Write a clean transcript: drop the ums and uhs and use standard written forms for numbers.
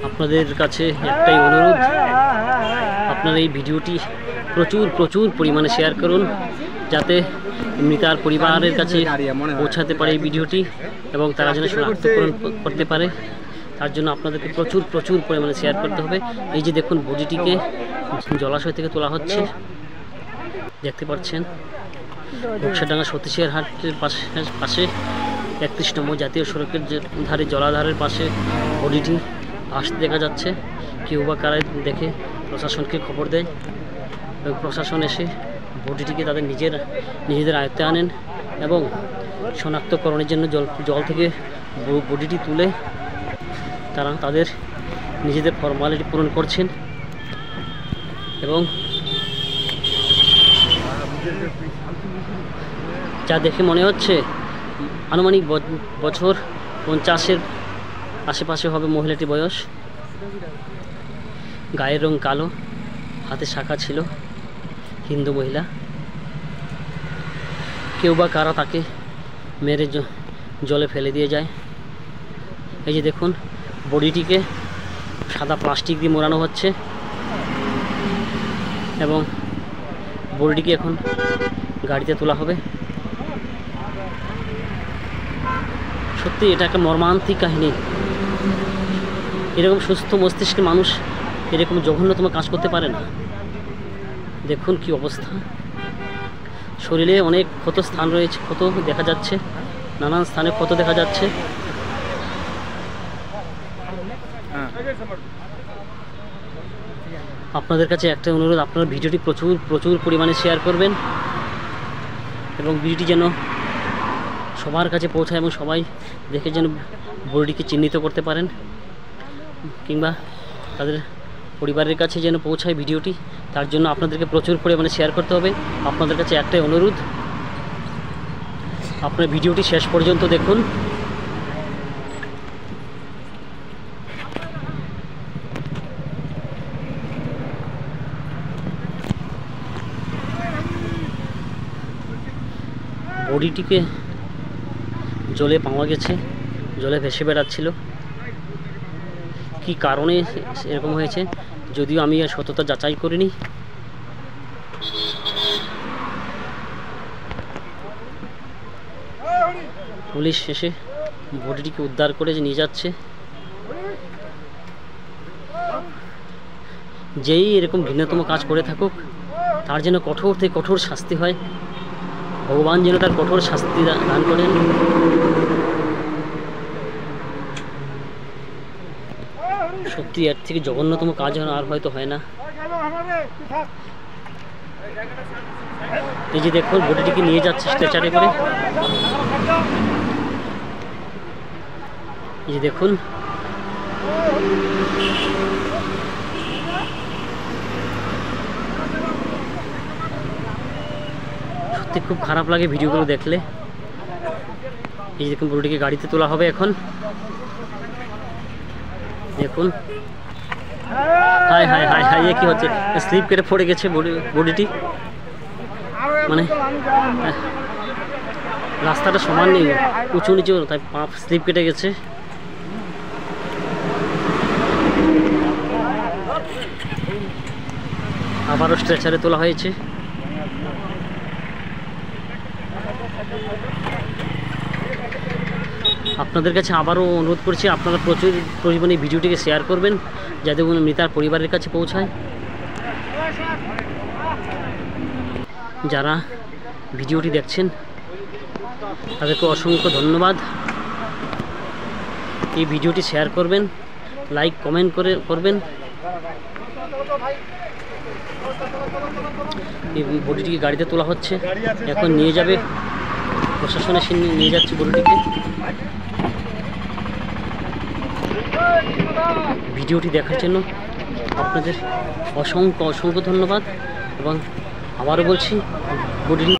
আপনাদের কাছে একটাই অনুরোধ, আপনারা এই ভিডিওটি প্রচুর পরিমাণে শেয়ার করুন, যাতে মৃতার পরিবারের কাছে পৌঁছাতে পারে এই ভিডিওটি এবং তারা যেন শনাক্তকরণ করতে পারে। তার জন্য আপনাদেরকে প্রচুর পরিমাণে শেয়ার করতে হবে। এই যে দেখুন, বডিটিকে জলাশয় থেকে তোলা হচ্ছে, দেখতে পাচ্ছেন। ঘোকসাডাঙ্গা সতীশের হাটের পাশে 31 নম্বর জাতীয় সড়কের ধারে জলাধারের পাশে বডিটি আসতে দেখা যাচ্ছে। কেউ বা কারা দেখে প্রশাসনকে খবর দেয় এবং প্রশাসন এসে বডিটিকে তাদের নিজেদের আয়ত্তে আনেন এবং শনাক্তকরণের জন্য জল থেকে বডিটি তুলে তারা তাদের নিজেদের ফর্মালিটি পূরণ করছেন। এবং যা দেখে মনে হচ্ছে আনুমানিক বছর 50-এর আশেপাশে হবে মহিলাটির বয়স। গায়ের রং কালো, হাতে শাখা ছিল, হিন্দু মহিলা। কেউ বা কারা তাকে মেরে জলে ফেলে দিয়ে যায়। এই যে দেখুন, বডিটিকে সাদা প্লাস্টিক দিয়ে মোড়ানো হচ্ছে এবং বডিটিকে এখন গাড়িতে তোলা হবে। সত্যি এটা একটা মর্মান্তিক কাহিনী। এরকম সুস্থ মস্তিষ্কের মানুষ এরকম জঘন্যতম কাজ করতে পারে না। দেখুন কি অবস্থা, শরীরে অনেক ক্ষত স্থান রয়েছে, ক্ষত দেখা যাচ্ছে, নানান স্থানে ক্ষত দেখা যাচ্ছে। আপনাদের কাছে একটা অনুরোধ, আপনারা ভিডিওটি প্রচুর পরিমাণে শেয়ার করবেন এবং ভিডিওটি যেন সবার কাছে পৌঁছায় এবং সবাই দেখে যেন বডিটিকে চিহ্নিত করতে পারেন, কিংবা তাদের পরিবারের কাছে যেন পৌঁছায় ভিডিওটি। তার জন্য আপনাদেরকে প্রচুর পরিমাণে শেয়ার করতে হবে। আপনাদের কাছে একটাই অনুরোধ, আপনার ভিডিওটি শেষ পর্যন্ত দেখুন। বডিটিকে জলে পাওয়া গেছে, জলে ভেসে বেড়াচ্ছিল। কি কারণে এরকম হয়েছে যদিও আমি আর সততা যাচাই করিনি। পুলিশ এসে বডিটিকে উদ্ধার করে নিয়ে যাচ্ছে। যেই এরকম ঘৃণ্যতম কাজ করে থাকুক, তার যেন কঠোর থেকে কঠোর শাস্তি হয়। ভগবান যেন তার কঠোর শাস্তি দান করেন। সত্যি এর থেকে জঘন্যতম কাজ আর হয়তো হয় না। এই যে দেখুন, বডিটিকে নিয়ে যাচ্ছে স্ট্রেচারে করে। এই যে দেখুন, সত্যি খুব খারাপ লাগে ভিডিওগুলো দেখলে। এই যে দেখুন, বডিটিকে গাড়িতে তোলা হবে এখন। দেখুন, হাই হাই হাই হাই, এ কি হচ্ছে? স্লিপ কেটে পড়ে গেছে বডিটি। মানে রাস্তাটা সমান নেই, উঁচু নিচু, তাই পা স্লিপ কেটে গেছে। আবারও স্ট্রেচারে তোলা হয়েছে। আপনাদের কাছে আবারও অনুরোধ করছি, আপনারা প্রচুর পরিমাণে ভিডিওটিকে শেয়ার করবেন, যাতে মৃতার পরিবারের কাছে পৌঁছায়। যারা ভিডিওটি দেখছেন তাদেরকে অসংখ্য ধন্যবাদ। এই ভিডিওটি শেয়ার করবেন, লাইক কমেন্ট করবেন। এই বডিটিকে গাড়িতে তোলা হচ্ছে, এখন নিয়ে যাবে প্রশাসন এসে নিয়ে যাচ্ছে বডিটিকে। ভিডিওটি দেখার জন্য আপনাদের অসংখ্য ধন্যবাদ এবং আবারও বলছি, বডি